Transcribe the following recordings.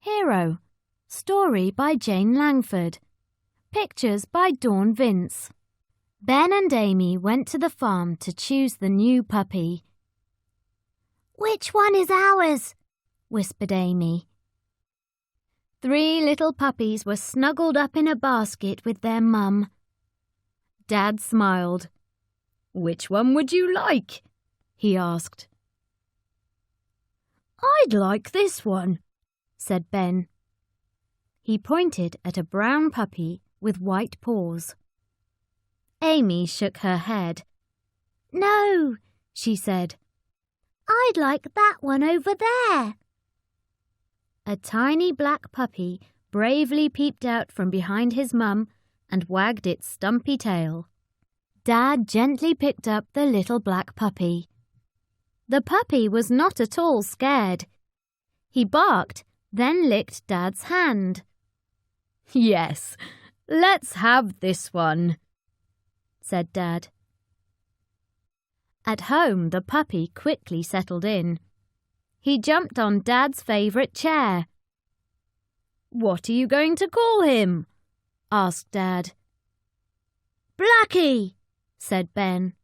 Hero. Story by Jane Langford. Pictures by Dawn Vince. Ben and Amy went to the farm to choose the new puppy. "Which one is ours?" whispered Amy. 3 little puppies were snuggled up in a basket with their mum. Dad smiled. "Which one would you like?" he asked. "I'd like this one," said Ben. He pointed at a brown puppy with white paws. Amy shook her head. "No," she said. "I'd like that one over there." A tiny black puppy bravely peeped out from behind his mum and wagged its stumpy tail. Dad gently picked up the little black puppy. The puppy was not at all scared. He barked, then licked Dad's hand. "Yes, let's have this one," said Dad. At home, the puppy quickly settled in. He jumped on Dad's favourite chair. "What are you going to call him?" asked Dad. "Blackie," said Ben.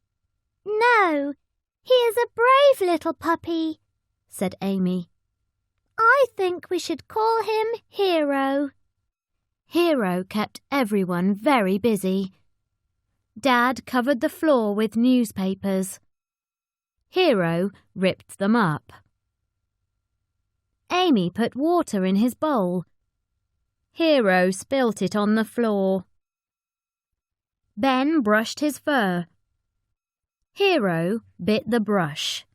"No, he is a brave little puppy," said Amy. "I think we should call him Hero." Hero kept everyone very busy. Dad covered the floor with newspapers. Hero ripped them up. Amy put water in his bowl. Hero spilt it on the floor. Ben brushed his fur. Hero bit the brush.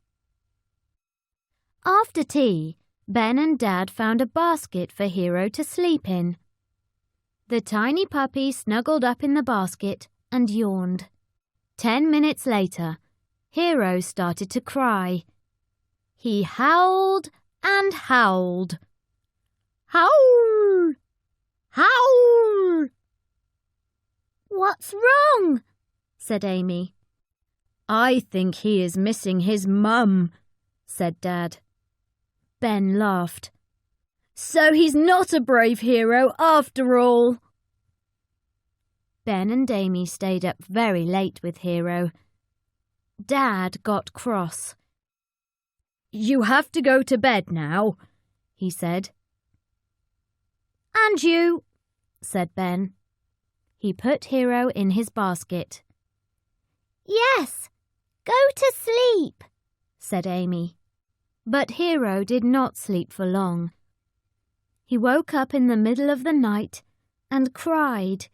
After tea, Ben and Dad found a basket for Hero to sleep in. The tiny puppy snuggled up in the basket and yawned. 10 minutes later, Hero started to cry. He howled and howled. "Howl! Howl!" "What's wrong?" said Amy. "I think he is missing his mum," said Dad. Ben laughed. "So he's not a brave hero after all." Ben and Amy stayed up very late with Hero. Dad got cross. "You have to go to bed now," he said. "And you," said Ben. He put Hero in his basket. "Yes, go to sleep," said Amy. But Hero did not sleep for long. He woke up in the middle of the night and cried.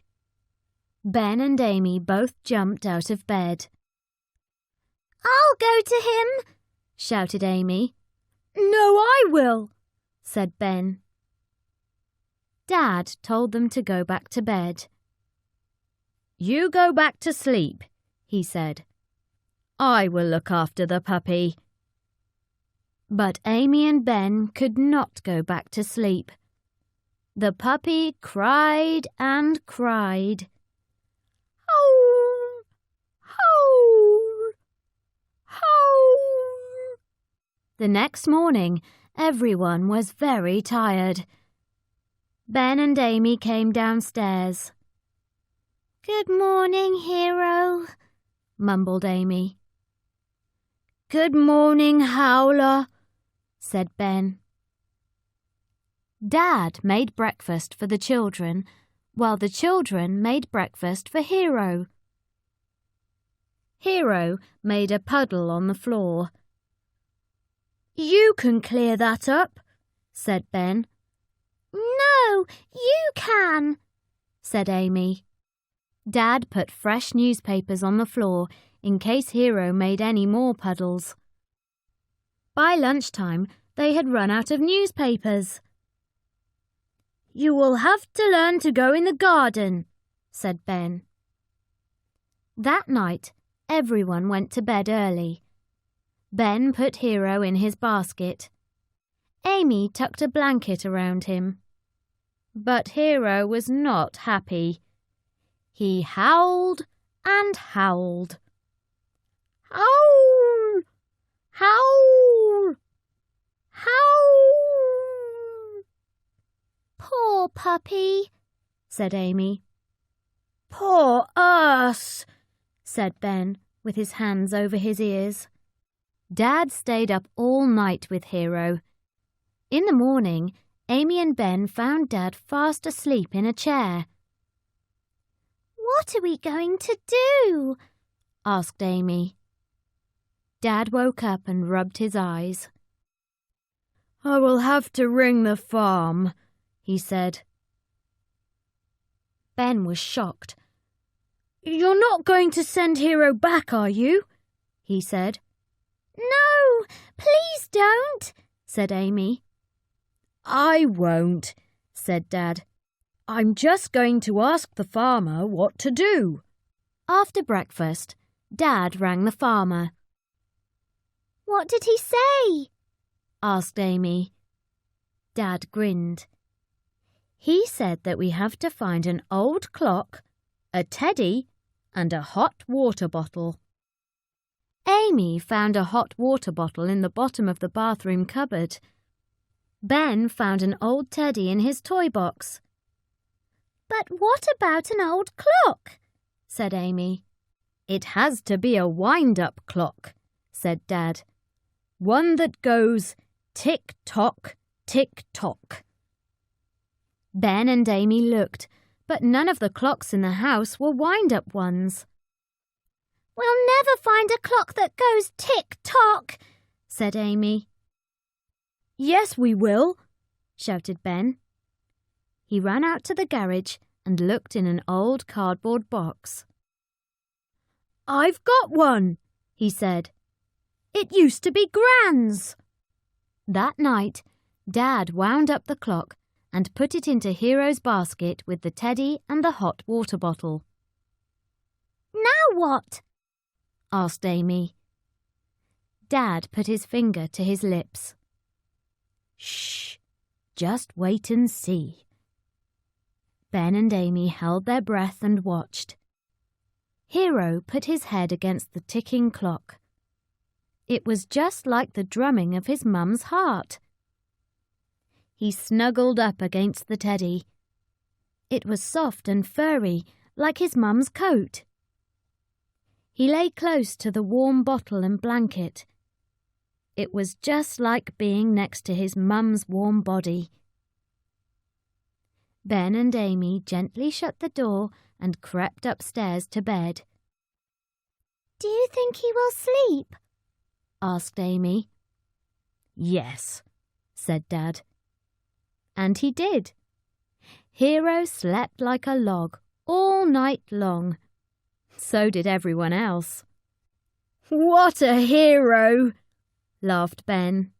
Ben and Amy both jumped out of bed. "I'll go to him," shouted Amy. "No, I will," said Ben. Dad told them to go back to bed. "You go back to sleep," he said. "I will look after the puppy." But Amy and Ben could not go back to sleep. The puppy cried and cried. "Howl! Howl! Howl!" The next morning, everyone was very tired. Ben and Amy came downstairs. "Good morning, Hero," mumbled Amy. "Good morning, Howler," said Ben. Dad made breakfast for the children, while the children made breakfast for Hero. Hero made a puddle on the floor. "You can clear that up," said Ben. "No, you can," said Amy. Dad put fresh newspapers on the floor in case Hero made any more puddles. By lunchtime, they had run out of newspapers. "You will have to learn to go in the garden," said Ben. That night, everyone went to bed early. Ben put Hero in his basket. Amy tucked a blanket around him. But Hero was not happy. He howled and howled. "Howl! Howl! Howl!" puppy," said Amy. "Poor us," said Ben, with his hands over his ears. Dad stayed up all night with Hero. In the morning, Amy and Ben found Dad fast asleep in a chair. "What are we going to do?" asked Amy. Dad woke up and rubbed his eyes. "I will have to ring the farm," he said. Ben was shocked. "You're not going to send Hero back, are you?" he said. "No, please don't," said Amy. "I won't," said Dad. "I'm just going to ask the farmer what to do." After breakfast, Dad rang the farmer. "What did he say?" asked Amy. Dad grinned. He said that we have to find an old clock, a teddy, and a hot water bottle. Amy found a hot water bottle in the bottom of the bathroom cupboard. Ben found an old teddy in his toy box. "But what about an old clock?" said Amy. "It has to be a wind-up clock," said Dad. "One that goes tick-tock, tick-tock." Ben and Amy looked, but none of the clocks in the house were wind-up ones. "We'll never find a clock that goes tick-tock," said Amy. "Yes, we will," shouted Ben. He ran out to the garage and looked in an old cardboard box. "I've got one," he said. "It used to be Gran's." That night, Dad wound up the clock and put it into Hero's basket with the teddy and the hot water bottle. "Now what?" asked Amy. Dad put his finger to his lips. "Shh, just wait and see." Ben and Amy held their breath and watched. Hero put his head against the ticking clock. It was just like the drumming of his mum's heart. He snuggled up against the teddy. It was soft and furry, like his mum's coat. He lay close to the warm bottle and blanket. It was just like being next to his mum's warm body. Ben and Amy gently shut the door and crept upstairs to bed. "Do you think he will sleep?" asked Amy. "Yes," said Dad. And he did. Hero slept like a log all night long. So did everyone else. "What a hero!" laughed Ben.